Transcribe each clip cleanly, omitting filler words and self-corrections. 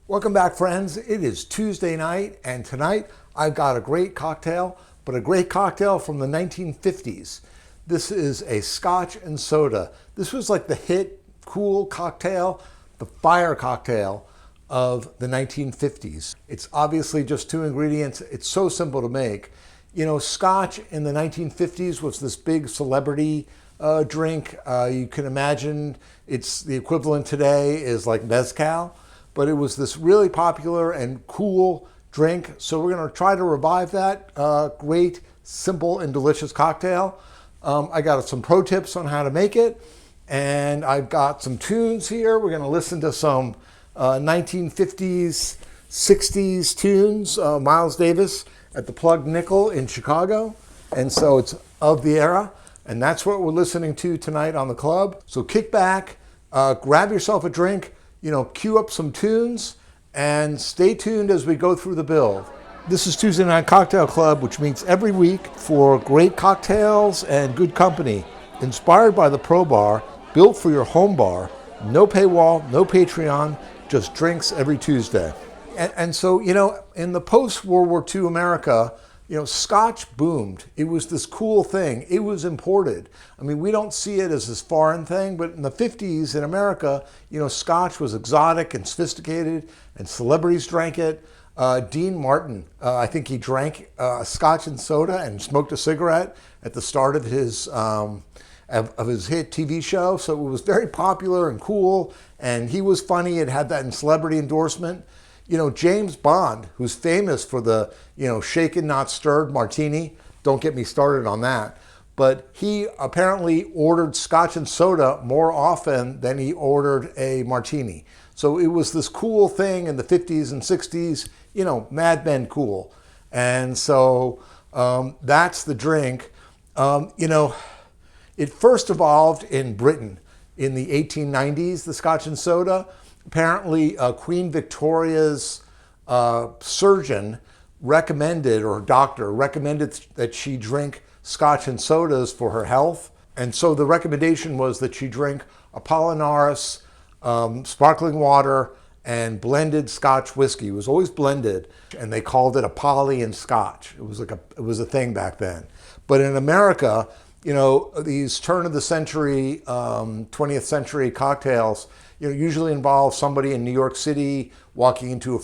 Welcome back, friends. It is Tuesday night, and tonight I've got a great cocktail, but a great cocktail from the 1950s. This is a Scotch and soda. This was like the hit, cool cocktail, the fire cocktail of the 1950s. It's obviously just two ingredients. It's so simple to make. You know, Scotch in the 1950s was this big celebrity drink. You can imagine it's the equivalent today is like Mezcal. But it was this really popular and cool drink. So we're going to try to revive that great, simple, and delicious cocktail. I got some pro tips on how to make it. And I've got some tunes here. We're going to listen to some 1950s, 60s tunes. Miles Davis at the Plug Nickel in Chicago. And so it's of the era. And that's what we're listening to tonight on the club. So kick back, grab yourself a drink, cue up some tunes, and stay tuned as we go through the build. This is Tuesday Night Cocktail Club, which meets every week for great cocktails and good company. Inspired by the Pro Bar, built for your home bar, no paywall, no Patreon, just drinks every Tuesday. And so, in the post-World War II America, Scotch boomed. It was this cool thing. It was imported. I mean, we don't see it as this foreign thing, but in the 50s in America, Scotch was exotic and sophisticated, and celebrities drank it. Dean Martin, I think he drank Scotch and soda and smoked a cigarette at the start of his hit TV show. So it was very popular and cool, and he was funny. It had that celebrity endorsement. James Bond, who's famous for the, shaken, not stirred martini. Don't get me started on that. But he apparently ordered Scotch and soda more often than he ordered a martini. So it was this cool thing in the 50s and 60s, Mad Men cool. And so that's the drink. It first evolved in Britain in the 1890s, the Scotch and soda. Apparently, Queen Victoria's surgeon recommended, or doctor recommended, that she drink Scotch and sodas for her health. And so the recommendation was that she drink Apollinaris, sparkling water, and blended Scotch whiskey. It was always blended, and they called it Apollyon Scotch. It was a thing back then. But in America, these turn of the century, 20th century cocktails, usually involve somebody in New York City walking into a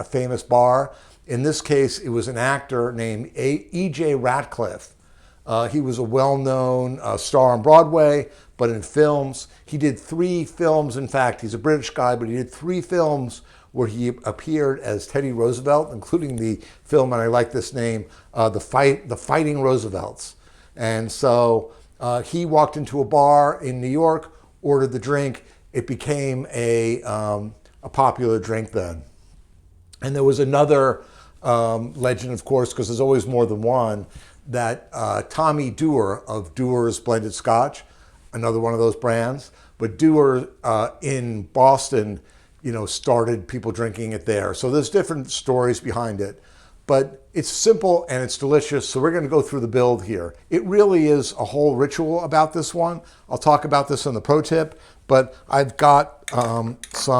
famous bar. In this case, it was an actor named E.J. Ratcliffe. He was a well-known star on Broadway, but in films, he did 3 films. In fact, he's a British guy, but he did 3 films where he appeared as Teddy Roosevelt, including the film, and I like this name, The Fighting Roosevelts. And so he walked into a bar in New York, ordered the drink. It became a popular drink then. And there was another legend, of course, because there's always more than one, that Tommy Dewar of Dewar's Blended Scotch, another one of those brands, but Dewar in Boston, started people drinking it there. So there's different stories behind it. But it's simple and it's delicious, so we're going to go through the build here. It really is a whole ritual about this one. I'll talk about this in the pro tip, but I've got some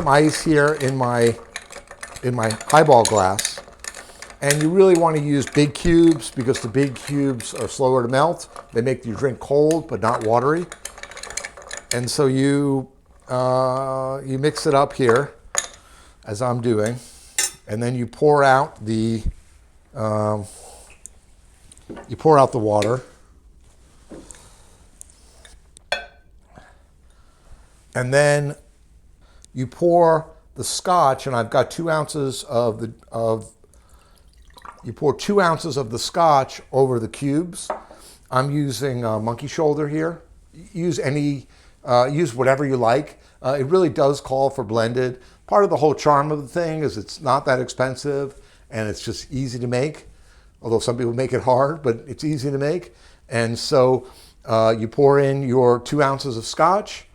ice here in my highball glass, and you really want to use big cubes because the big cubes are slower to melt. They make your drink cold but not watery, and so you mix it up here, as I'm doing, and then you pour out the water, and then you pour the Scotch, and I've got 2 ounces you pour 2 ounces of the Scotch over the cubes. I'm using monkey shoulder here. Use whatever you like. It really does call for blended. Part of the whole charm of the thing is it's not that expensive and it's just easy to make. Although some people make it hard, but it's easy to make. And so you pour in your 2 ounces of Scotch,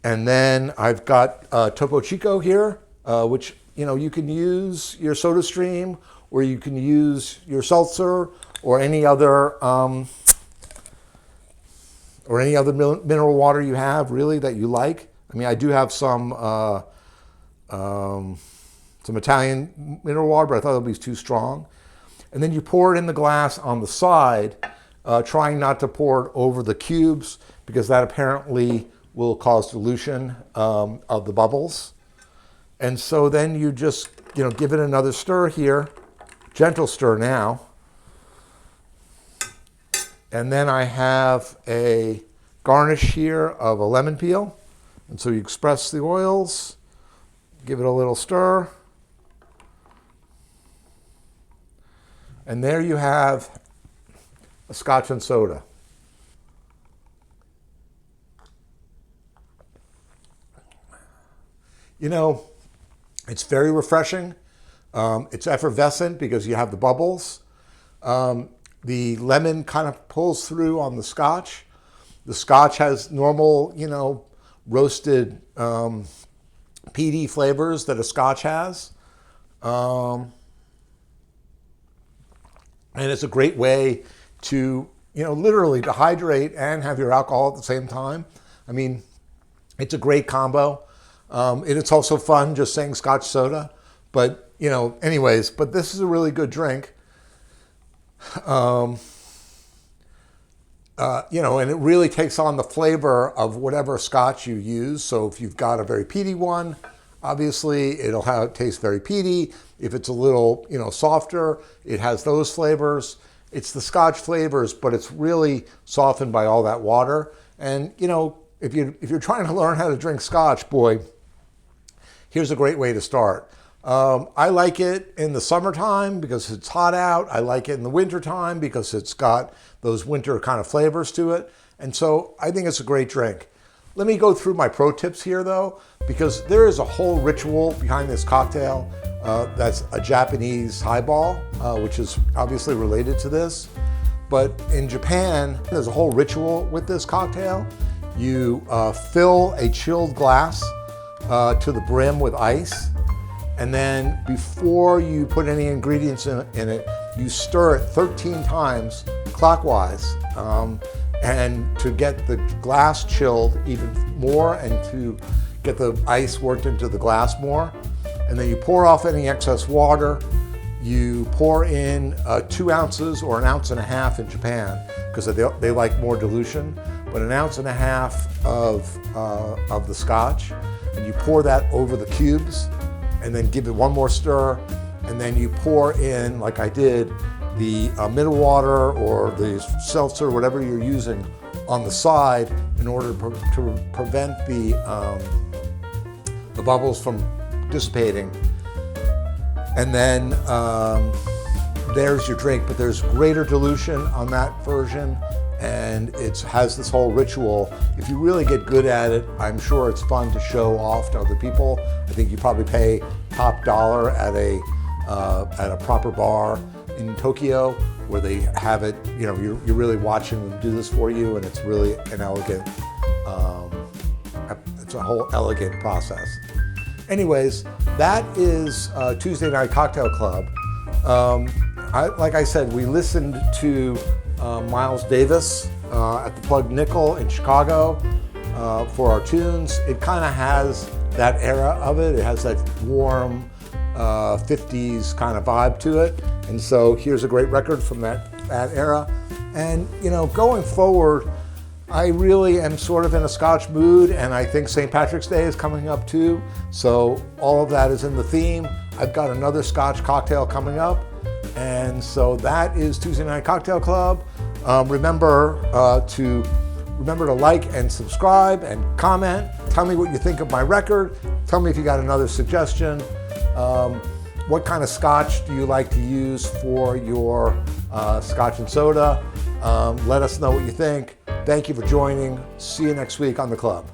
and then I've got Topo Chico here, which you can use your Soda Stream, or you can use your seltzer, or any other mineral water you have, really, that you like. I mean, I do have some Italian mineral water, but I thought it would be too strong. And then you pour it in the glass on the side, trying not to pour it over the cubes because that apparently will cause dilution of the bubbles. And so then you just, give it another stir here, gentle stir now. And then I have a garnish here of a lemon peel. And so you express the oils, give it a little stir. And there you have a Scotch and soda. It's very refreshing. It's effervescent because you have the bubbles. The lemon kind of pulls through on the Scotch. The Scotch has normal, roasted peaty flavors that a Scotch has. And it's a great way to, literally to hydrate and have your alcohol at the same time. I mean, it's a great combo. And it's also fun just saying Scotch soda. But, anyways, but this is a really good drink. And it really takes on the flavor of whatever Scotch you use. So if you've got a very peaty one, obviously it'll taste very peaty. If it's a little, softer, it has those flavors. It's the Scotch flavors, but it's really softened by all that water. And, if you're trying to learn how to drink Scotch, boy, here's a great way to start. I like it in the summertime because it's hot out. I like it in the wintertime because it's got those winter kind of flavors to it. And so I think it's a great drink. Let me go through my pro tips here though, because there is a whole ritual behind this cocktail. That's a Japanese highball, which is obviously related to this. But in Japan, there's a whole ritual with this cocktail. You fill a chilled glass to the brim with ice. And then before you put any ingredients in it, you stir it 13 times clockwise and to get the glass chilled even more and to get the ice worked into the glass more. And then you pour off any excess water. You pour in 2 ounces or 1.5 ounces in Japan because they like more dilution, but 1.5 ounces of the Scotch. And you pour that over the cubes and then give it one more stir. And then you pour in, like I did, the mineral water or the seltzer, whatever you're using, on the side in order to prevent the bubbles from dissipating. And then there's your drink, but there's greater dilution on that version, and it has this whole ritual. If you really get good at it, I'm sure it's fun to show off to other people. I think you probably pay top dollar at a proper bar in Tokyo where they have it. You're really watching them do this for you, and it's really an elegant. It's a whole elegant process. Anyways, that is Tuesday Night Cocktail Club. Like I said, we listened to Miles Davis at the Plug Nickel in Chicago for our tunes. It kind of has that era of it. It has that warm 50s kind of vibe to it. And so here's a great record from that era. And, going forward, I really am sort of in a Scotch mood, and I think St. Patrick's Day is coming up too. So all of that is in the theme. I've got another Scotch cocktail coming up. And so that is Tuesday Night Cocktail Club. Remember to like and subscribe and comment. Tell me what you think of my record. Tell me if you got another suggestion. What kind of Scotch do you like to use for your Scotch and soda? Let us know what you think. Thank you for joining. See you next week on the club.